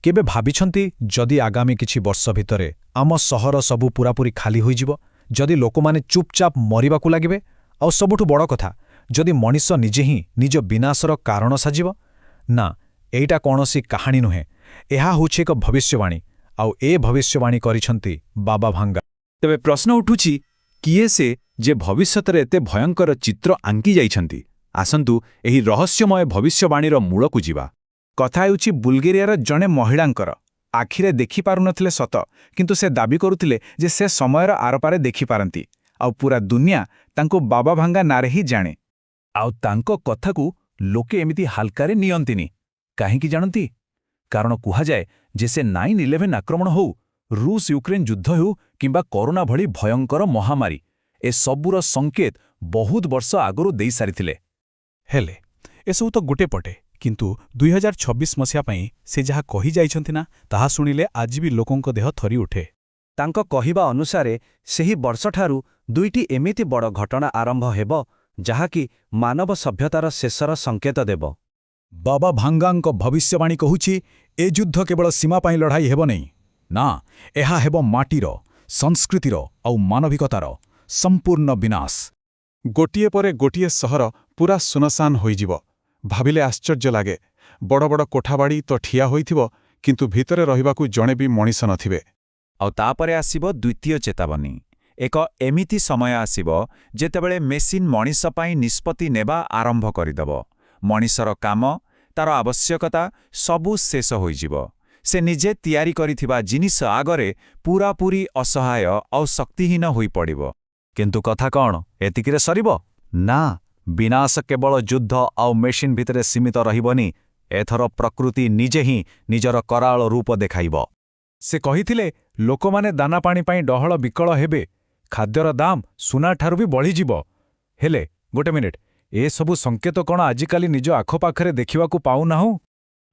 କେବେ ଭାବିଛନ୍ତି ଯଦି ଆଗାମୀ କିଛି ବର୍ଷ ଭିତରେ ଆମ ସହର ସବୁ ପୂରାପୂରି ଖାଲି ହୋଇଯିବ, ଯଦି ଲୋକମାନେ ଚୁପଚାପ ମରିବାକୁ ଲାଗିବେ, ଆଉ ସବୁଠୁ ବଡ଼ କଥା, ଯଦି ମଣିଷ ନିଜେ ହିଁ ନିଜ ବିନାଶର କାରଣ ସାଜିବ? ନା, ଏଇଟା କୌଣସି କାହାଣୀ ନୁହେଁ, ଏହା ହେଉଛି ଏକ ଭବିଷ୍ୟବାଣୀ, ଆଉ ଏ ଭବିଷ୍ୟବାଣୀ କରିଛନ୍ତି ବାବା ଭାଙ୍ଗା। ତେବେ ପ୍ରଶ୍ନ ଉଠୁଛି, କିଏ ସେ ଯେ ଭବିଷ୍ୟତରେ ଏତେ ଭୟଙ୍କର ଚିତ୍ର ଆଙ୍କି ଯାଇଛନ୍ତି? ଆସନ୍ତୁ ଏହି ରହସ୍ୟମୟ ଭବିଷ୍ୟବାଣୀର ମୂଳକୁ ଯିବା। କଥା ହେଉଛି ବୁଲଗେରିଆର ଜଣେ ମହିଳାଙ୍କର। ଆଖିରେ ଦେଖିପାରୁନଥିଲେ ସତ, କିନ୍ତୁ ସେ ଦାବି କରୁଥିଲେ ଯେ ସେ ସମୟର ଆରପାରେ ଦେଖିପାରନ୍ତି, ଆଉ ପୁରା ଦୁନିଆ ତାଙ୍କୁ ବାବା ଭାଙ୍ଗା ନାଁରେ ହିଁ ଜାଣେ। ଆଉ ତାଙ୍କ କଥାକୁ ଲୋକେ ଏମିତି ହାଲକାରେ ନିଅନ୍ତିନି। କାହିଁକି ଜାଣନ୍ତି? କାରଣ କୁହାଯାଏ ଯେ ସେ 9/11 ଆକ୍ରମଣ ହେଉ, ରୁଷ ୟୁକ୍ରେନ ଯୁଦ୍ଧ ହେଉ କିମ୍ବା କରୋନା ଭଳି ଭୟଙ୍କର ମହାମାରୀ, ଏସବୁର ସଙ୍କେତ ବହୁତ ବର୍ଷ ଆଗରୁ ଦେଇସାରିଥିଲେ। ହେଲେ ଏସବୁ ତ ଗୋଟେ ପଟେ, କିନ୍ତୁ 2026 ମସିହା ପାଇଁ ସେ ଯାହା କହିଯାଇଛନ୍ତି ନା, ତାହା ଶୁଣିଲେ ଆଜି ବି ଲୋକଙ୍କ ଦେହ ଥରି ଉଠେ। ତାଙ୍କ କହିବା ଅନୁସାରେ ସେହି ବର୍ଷଠାରୁ ଦୁଇଟି ଏମିତି ବଡ଼ ଘଟଣା ଆରମ୍ଭ ହେବ ଯାହାକି ମାନବ ସଭ୍ୟତାର ଶେଷର ସଙ୍କେତ ଦେବ। ବାବା ଭାଙ୍ଗାଙ୍କ ଭବିଷ୍ୟବାଣୀ କହୁଛି, ଏ ଯୁଦ୍ଧ କେବଳ ସୀମା ପାଇଁ ଲଢ଼ାଇ ହେବ ନାହିଁ। ନା, ଏହା ହେବ ମାଟିର, ସଂସ୍କୃତିର ଆଉ ମାନବିକତାର ସମ୍ପୂର୍ଣ୍ଣ ବିନାଶ। ଗୋଟିଏ ପରେ ଗୋଟିଏ ସହର ପୁରା ସୁନସାନ ହୋଇଯିବ। ଭାବିଲେ ଆଶ୍ଚର୍ଯ୍ୟ ଲାଗେ। ବଡ଼ ବଡ଼ କୋଠାବାଡ଼ି ତ ଠିଆ ହୋଇଥିବ, କିନ୍ତୁ ଭିତରେ ରହିବାକୁ ଜଣେ ବି ମଣିଷ ନଥିବେ। ଆଉ ତାପରେ ଆସିବ ଦ୍ୱିତୀୟ ଚେତାବନୀ। ଏକ ଏମିତି ସମୟ ଆସିବ ଯେତେବେଳେ ମେସିନ୍ ମଣିଷ ପାଇଁ ନିଷ୍ପତ୍ତି ନେବା ଆରମ୍ଭ କରିଦେବ। ମଣିଷର କାମ, ତାର ଆବଶ୍ୟକତା ସବୁ ଶେଷ ହୋଇଯିବ। ସେ ନିଜେ ତିଆରି କରିଥିବା ଜିନିଷ ଆଗରେ ପୂରାପୂରି ଅସହାୟ ଆଉ ଶକ୍ତିହୀନ ହୋଇପଡ଼ିବ। କିନ୍ତୁ କଥା କ'ଣ ଏତିକିରେ ସରିବ? ନା, ବିନାଶ କେବଳ ଯୁଦ୍ଧ ଆଉ ମେସିନ୍ ଭିତରେ ସୀମିତ ରହିବନି। ଏଥର ପ୍ରକୃତି ନିଜେ ହିଁ ନିଜର କରାଳ ରୂପ ଦେଖାଇବ। ସେ କହିଥିଲେ, ଲୋକମାନେ ଦାନାପାଣି ପାଇଁ ଡହଳ ବିକଳ ହେବେ, ଖାଦ୍ୟର ଦାମ ସୁନାଠାରୁ ବି ବଢ଼ିଯିବ। ହେଲେ ଗୋଟେ ମିନିଟ୍, ଏସବୁ ସଙ୍କେତ କ'ଣ ଆଜିକାଲି ନିଜ ଆଖପାଖରେ ଦେଖିବାକୁ ପାଉନାହୁଁ?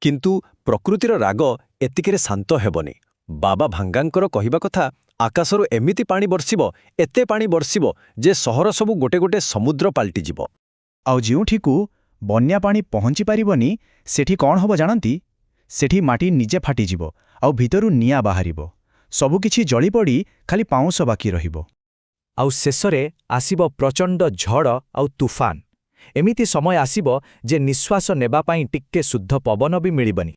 କିନ୍ତୁ ପ୍ରକୃତିର ରାଗ ଏତିକିରେ ଶାନ୍ତ ହେବନି। ବାବା ଭାଙ୍ଗାଙ୍କର କହିବା କଥା, ଆକାଶରୁ ଏମିତି ପାଣି ବର୍ଷିବ, ଏତେ ପାଣି ବର୍ଷିବ ଯେ ସହର ସବୁ ଗୋଟେ ଗୋଟେ ସମୁଦ୍ର ପାଲଟିଯିବ। ଆଉ ଯେଉଁଠିକୁ ବନ୍ୟା ପାଣି ପହଞ୍ଚି ପାରିବନି, ସେଠି କ'ଣ ହେବ ଜାଣନ୍ତି? ସେଠି ମାଟି ନିଜେ ଫାଟିଯିବ, ଆଉ ଭିତରୁ ନିଆଁ ବାହାରିବ। ସବୁକିଛି ଜଳିପଡ଼ି ଖାଲି ପାଉଁଶ ବାକି ରହିବ। ଆଉ ଶେଷରେ ଆସିବ ପ୍ରଚଣ୍ଡ ଝଡ଼ ଆଉ ତୁଫାନ। ଏମିତି ସମୟ ଆସିବ ଯେ ନିଶ୍ୱାସ ନେବା ପାଇଁ ଟିକେ ଶୁଦ୍ଧ ପବନ ବି ମିଳିବନି।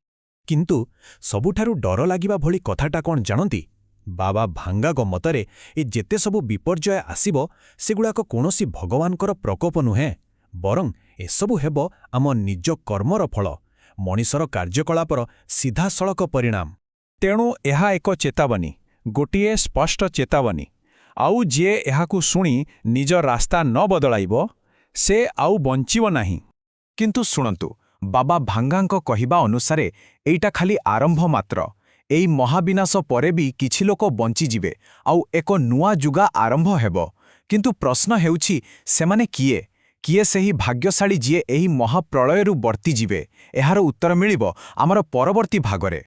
କିନ୍ତୁ ସବୁଠାରୁ ଡର ଲାଗିବା ଭଳି କଥାଟା କ'ଣ ଜାଣନ୍ତି? ବାବା ଭାଙ୍ଗାଙ୍କ ମତରେ ଏ ଯେତେ ସବୁ ବିପର୍ଯ୍ୟୟ ଆସିବ, ସେଗୁଡ଼ାକ କୌଣସି ଭଗବାନଙ୍କର ପ୍ରକୋପ ନୁହେଁ, ବରଂ ଏସବୁ ହେବ ଆମ ନିଜ କର୍ମର ଫଳ, ମଣିଷର କାର୍ଯ୍ୟକଳାପର ସିଧାସଳଖ ପରିଣାମ। ତେଣୁ ଏହା ଏକ ଚେତାବନୀ, ଗୋଟିଏ ସ୍ପଷ୍ଟ ଚେତାବନୀ। ଆଉ ଯିଏ ଏହାକୁ ଶୁଣି ନିଜ ରାସ୍ତା ନ ବଦଳାଇବ, ସେ ଆଉ ବଞ୍ଚିବ ନାହିଁ। କିନ୍ତୁ ଶୁଣନ୍ତୁ, ବାବା ଭାଙ୍ଗାଙ୍କ କହିବା ଅନୁସାରେ ଏଇଟା ଖାଲି ଆରମ୍ଭ ମାତ୍ର। ଏଇ ମହାବିନାଶ ପରେ ବି କିଛି ଲୋକ ବଞ୍ଚିଯିବେ, ଆଉ ଏକ ନୂଆ ଯୁଗ ଆରମ୍ଭ ହେବ। କିନ୍ତୁ ପ୍ରଶ୍ନ ହେଉଛି, ସେମାନେ କିଏ? କିଏ ସେହି ଭାଗ୍ୟଶାଳୀ ଯିଏ ଏହି ମହାପ୍ରଳୟରୁ ବର୍ତ୍ତିଯିବେ? ଏହାର ଉତ୍ତର ମିଳିବ ଆମର ପରବର୍ତ୍ତୀ ଭାଗରେ।